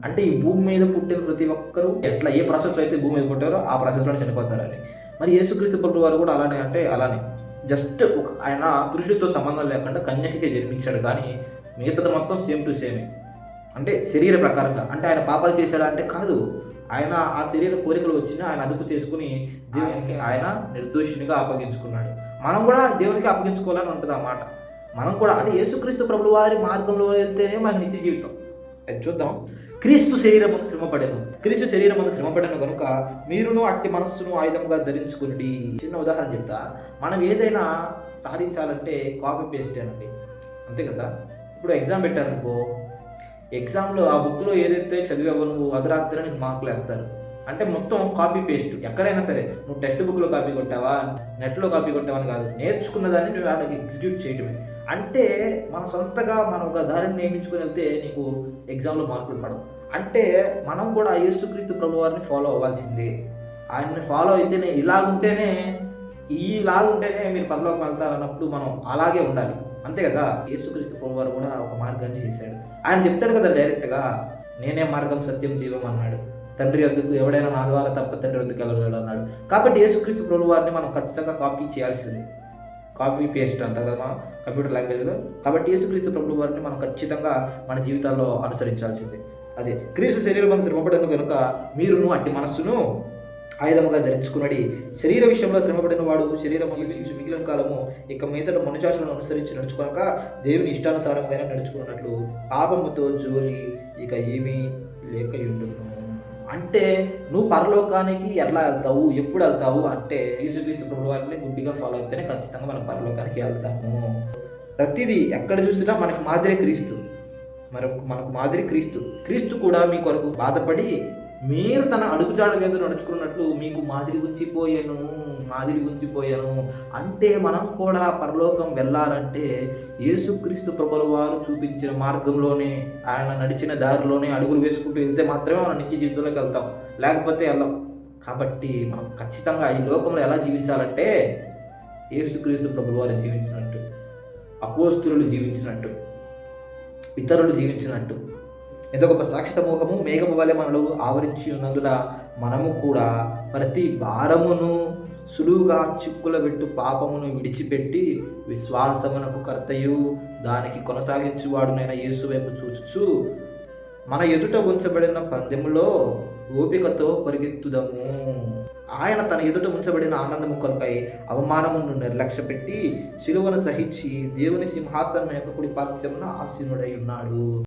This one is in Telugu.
అంటే ఈ భూమి మీద పుట్టిన ప్రతి ఒక్కరు ఎట్లా ఏ ప్రాసెస్‌లో అయితే భూమి మీద పుట్టారో ఆ ప్రాసెస్‌లోనే చనిపోతారని. మరి యేసుక్రీస్తు ప్రభు వారు కూడా అలానే అంటే అలానే. జస్ట్ ఆయన పురుషుడితో సంబంధం లేకుండా కన్యకకే జన్మించాడు కానీ మిగతాది మొత్తం సేమ్ టు సేమే. అంటే శరీర ప్రకారంగా. అంటే ఆయన పాపాలు చేశాడా అంటే కాదు. ఆయన ఆ శరీర కోరికలు వచ్చినా ఆయన అదుపు చేసుకొని దేవునికి ఆయన నిర్దోషినిగా అప్పగించుకున్నాడు. మనం కూడా దేవునికి అప్పగించుకోవాలని ఉంటది ఆ మాట. మనం కూడా అంటే యేసుక్రీస్తు ప్రభువు వారి మార్గంలో వెళ్తేనే మనకి నిత్య జీవితం. అది చూద్దాం. క్రీస్తు శరీరమందు శ్రమపడెను. క్రీస్తు శరీరమందు శ్రమపడెను గనుక మీరును అట్టి మనస్సును ఆయుధముగా ధరించుకునుడి. చిన్న ఉదాహరణ చెప్తా. మనం ఏదైనా సాధించాలంటే కాపీ పేస్టేనండి. అంతే కదా! ఇప్పుడు ఎగ్జామ్ పెట్టారనుకో, ఎగ్జామ్‌లో ఆ బుక్‌లో ఏదైతే చదివావో నువ్వు అది రాస్తేనే నీకు మార్కులేస్తారు. అంటే మొత్తం కాపీ పేస్ట్. ఎక్కడైనా సరే నువ్వు టెక్స్ట్ బుక్‌లో కాపీ కొట్టావా, నెట్‌లో కాపీ కొట్టావా అని కాదు. నేర్చుకున్న దాన్ని నువ్వు ఆడ ఎగ్జిక్యూట్ చేయడమే. అంటే మన సొంతగా మనం ఒక దారిని నియమించుకొని వెళ్తే నీకు ఎగ్జామ్‌లో మార్కులు పడవు. అంటే మనం కూడా యేసుక్రీస్తు ప్రభువారిని ఫాలో అవ్వాల్సిందే. ఆయన్ని ఫాలో అయితేనే ఇలాగుంటేనే మీరు పరలోకం వెళ్తారన్నప్పుడు మనం అలాగే ఉండాలి. అంతే కదా! యేసుక్రీస్తు ప్రభువారు కూడా ఒక మార్గాన్ని చేశాడు. ఆయన చెప్తాడు కదా డైరెక్ట్‌గా, నేనే మార్గం, సత్యం, జీవం అన్నాడు. తండ్రి వద్దకు ఎవడైనా నా ద్వారా తప్ప తండ్రి వద్దకు వెళ్ళలేడు అన్నాడు. కాబట్టి యేసుక్రీస్తు ప్రభువారిని మనం ఖచ్చితంగా కాపీ చేయాల్సిందే. కాపీ పేస్ట్ అంటారు కదా మనం కంప్యూటర్ లాంగ్వేజ్‌లో. కాబట్టి యేసుక్రీస్తు ప్రభువారిని మనం ఖచ్చితంగా మన జీవితాల్లో అనుసరించాల్సిందే. అదే క్రీస్తు శరీరమందు శ్రమపడెను గనుక మీరును అట్టి మనస్సును ఆయుధముగా ధరించుకున్నడి. శరీర విషయంలో శ్రమపడిన వాడు శరీరము జీవించు మిగిలిన కాలము ఇక మీదట మనుషాలను అనుసరించి నడుచుకొనక దేవుని ఇష్టానుసారంగా నడుచుకున్నట్లు పాపముతో జోలి ఇక ఏమీ లేకయుండును. అంటే నువ్వు పరలోకానికి ఎట్లా వెళ్తావు, ఎప్పుడు వెళ్తావు అంటే యేసుక్రీస్తు ప్రభువు వారిని గుడ్డిగా ఫాలో అయితేనే ఖచ్చితంగా మనం పరలోకానికి వెళ్తాము. ప్రతిదీ ఎక్కడ చూసినా మనకు మాదిరి క్రీస్తు. మనకు మాదిరి క్రీస్తు. క్రీస్తు కూడా మీ కొరకు బాధపడి మీరు తన అడుగుజాడల మీద నడుచుకున్నట్లు మీకు మాదిరి ఉంచిపోయాను. అంటే మనం కూడా పరలోకం వెళ్ళాలంటే యేసుక్రీస్తు ప్రభుల వారు చూపించిన మార్గంలోనే, ఆయన నడిచిన దారిలోనే అడుగులు వేసుకుంటూ వెళ్తే మాత్రమే మనం నిత్య జీవితంలోకి వెళ్తాం. లేకపోతే వెళ్ళం. కాబట్టి మనం ఖచ్చితంగా ఈ లోకంలో ఎలా జీవించాలంటే యేసుక్రీస్తు ప్రభుల వారు జీవించినట్టు, అపోస్తులు జీవించినట్టు, ఇతరులు జీవించినట్టు. ఎంతో గొప్ప సాక్షి సమూహము మేఘము వలె మనలో ఆవరించి ఉన్నందున మనము కూడా ప్రతి భారమును సులువుగా చిక్కుల పెట్టు పాపమును విడిచిపెట్టి విశ్వాసమునకు కర్తయు దానికి కొనసాగించువాడునైన యేసు వైపు చూచుచు మన ఎదుట ఉంచబడిన పందెములో ఓపికతో పరిగెత్తుదము. ఆయన తన ఎదుట ఉంచబడిన ఆనందము కొరకై అవమానమును నిర్లక్ష్యపెట్టి శిలువను సహించి దేవుని సింహాసనం యొక్క కుడి పార్శ్వమున ఆసీనుడై ఉన్నాడు.